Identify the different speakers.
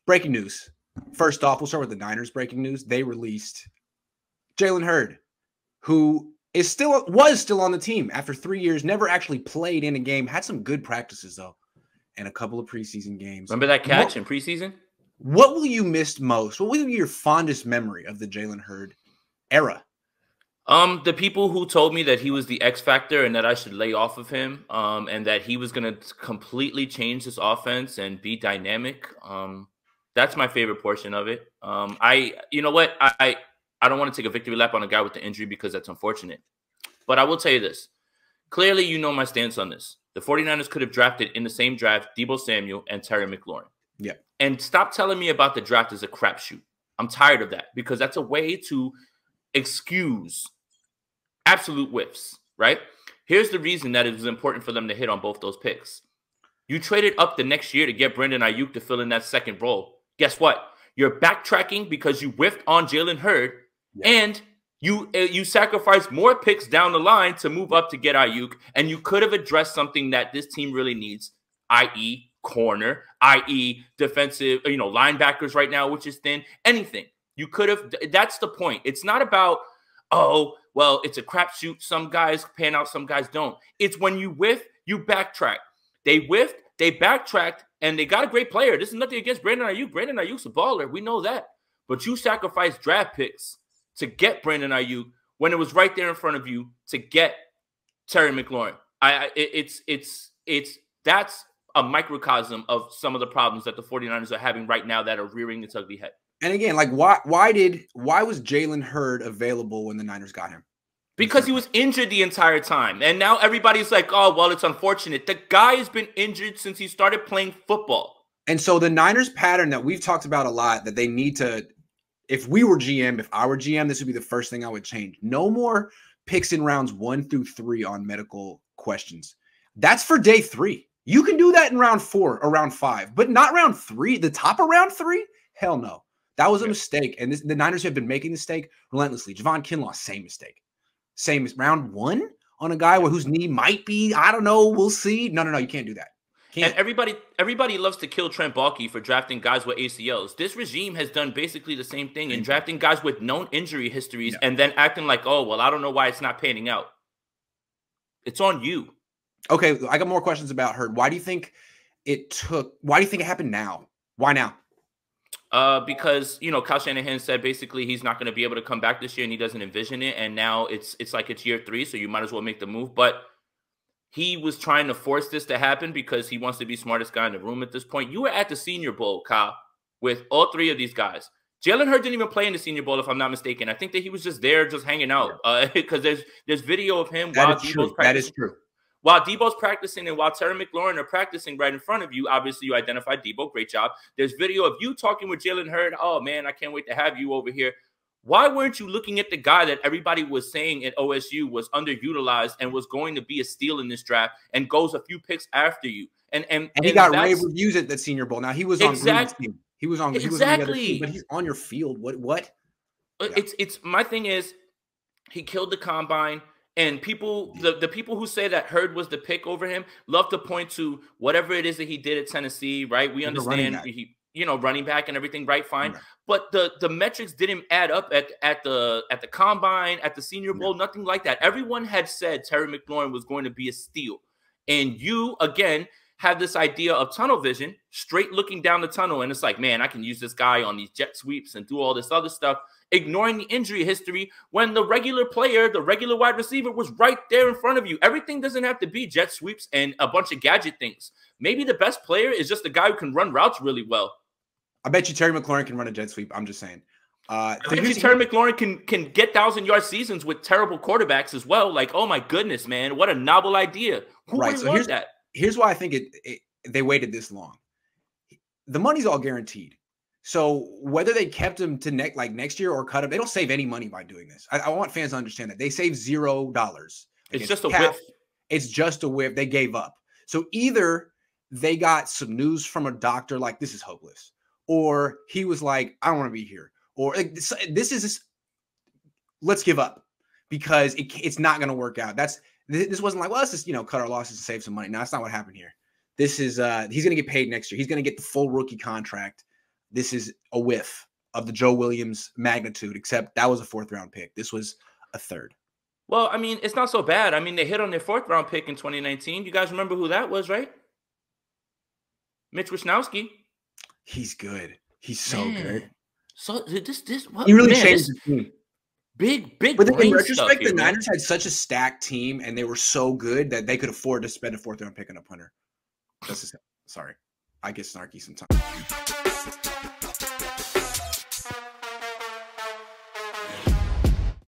Speaker 1: breaking news. First off, we'll start with the Niners breaking news. They released Jalen Hurd, who was still on the team after 3 years, never actually played in a game, had some good practices, though, and a couple of preseason games.
Speaker 2: Remember that catch in preseason?
Speaker 1: What will you miss most? What will be your fondest memory of the Jalen Hurd era?
Speaker 2: The people who told me that he was the X factor and that I should lay off of him, and that he was going to completely change this offense and be dynamic. That's my favorite portion of it. You know what? I don't want to take a victory lap on a guy with the injury because that's unfortunate. But I will tell you this. Clearly, you know my stance on this. The 49ers could have drafted in the same draft Deebo Samuel and Terry McLaurin.
Speaker 1: Yeah.
Speaker 2: And stop telling me about the draft as a crapshoot. I'm tired of that because that's a way to excuse absolute whiffs, right? Here's the reason that it was important for them to hit on both those picks. You traded up the next year to get Brandon Ayuk to fill in that second role. Guess what? You're backtracking because you whiffed on Jalen Hurd, and you sacrificed more picks down the line to move up to get Ayuk, and you could have addressed something that this team really needs, i.e. corner, i.e. defensive, linebackers right now, which is thin, anything. You could have, that's the point. It's not about, oh, well, it's a crapshoot. Some guys pan out, some guys don't. It's when you whiff, you backtrack. They whiffed, they backtracked, and they got a great player. This is nothing against Brandon Ayuk. Brandon Ayuk's a baller. We know that. But you sacrificed draft picks to get Brandon Ayuk when it was right there in front of you to get Terry McLaurin. That's a microcosm of some of the problems that the 49ers are having right now that are rearing its ugly head.
Speaker 1: And again, like why was Jalen Hurd available when the Niners got him?
Speaker 2: Because he was injured the entire time. And now everybody's like, oh, well, it's unfortunate. The guy has been injured since he started playing football.
Speaker 1: And so the Niners pattern that we've talked about a lot, that they need to, if we were GM, if I were GM, this would be the first thing I would change. No more picks in rounds 1 through 3 on medical questions. That's for day 3. You can do that in round 4 or round 5, but not round 3. The top of round 3? Hell no. That was a mistake. And the Niners have been making the mistake relentlessly. Javon Kinlaw, same mistake. Same as round 1 on a guy whose knee might be, I don't know, we'll see. No, you can't do that.
Speaker 2: And everybody loves to kill Trent Baalke for drafting guys with ACLs. This regime has done basically the same thing in drafting guys with known injury histories and then acting like, oh, well, I don't know why it's not panning out. It's on you.
Speaker 1: Okay, I got more questions about Hurd. Why do you think it happened now? Why now?
Speaker 2: Because, Kyle Shanahan said basically he's not going to be able to come back this year and he doesn't envision it. And now it's like it's year 3, so you might as well make the move. But he was trying to force this to happen because he wants to be the smartest guy in the room at this point. You were at the Senior Bowl, Kyle, with all 3 of these guys. Jalen Hurd didn't even play in the Senior Bowl, if I'm not mistaken. I think that he was just there, just hanging out. Because there's video of him while Deebo's practicing. That is true. While Deebo's practicing and while Terry McLaurin are practicing right in front of you, obviously you identified Deebo. Great job. There's video of you talking with Jalen Hurd. Oh, man, I can't wait to have you over here. Why weren't you looking at the guy that everybody was saying at OSU was underutilized and was going to be a steal in this draft and goes a few picks after you? And
Speaker 1: he got rave reviews at the Senior Bowl. Now, he was on Gruden's team. He was on the other team, but he's on your field. What?
Speaker 2: It's my thing is he killed the combine. And people, the people who say that Hurd was the pick over him love to point to whatever it is that he did at Tennessee, right? We understand running back and everything, right? Fine. Right. But the metrics didn't add up at the combine, at the Senior Bowl, nothing like that. Everyone had said Terry McLaurin was going to be a steal. And you, again, have this idea of tunnel vision, straight looking down the tunnel. And it's like, man, I can use this guy on these jet sweeps and do all this other stuff, ignoring the injury history when the regular player, the regular wide receiver was right there in front of you. Everything doesn't have to be jet sweeps and a bunch of gadget things. Maybe the best player is just a guy who can run routes really well.
Speaker 1: I bet you Terry McLaurin can run a jet sweep. I'm just saying.
Speaker 2: I bet you Terry McLaurin can get 1,000-yard seasons with terrible quarterbacks as well. Like, oh my goodness, man, what a novel idea. Who would want that?
Speaker 1: Here's why I think they waited this long. The money's all guaranteed. So whether they kept him to next year or cut him, they don't save any money by doing this. I want fans to understand that. They save $0.
Speaker 2: It's just a whiff.
Speaker 1: It's just a whiff. They gave up. So either they got some news from a doctor like this is hopeless, or he was like, I don't want to be here, or like, let's give up because it's not going to work out. This wasn't like, well, let's just cut our losses and save some money. No, that's not what happened here. This is he's going to get paid next year. He's going to get the full rookie contract. this is a whiff of the Joe Williams magnitude, except that was a 4th round pick. This was a 3rd.
Speaker 2: Well, I mean, it's not so bad. I mean, they hit on their 4th round pick in 2019. You guys remember who that was, right? Mitch Wisnowski.
Speaker 1: He's good. He's so good.
Speaker 2: So what,
Speaker 1: he really changed the team.
Speaker 2: Big
Speaker 1: But in retrospect,
Speaker 2: stuff here,
Speaker 1: the Niners had such a stacked team, and they were so good that they could afford to spend a 4th round pick on a punter. That's just, sorry, I get snarky sometimes.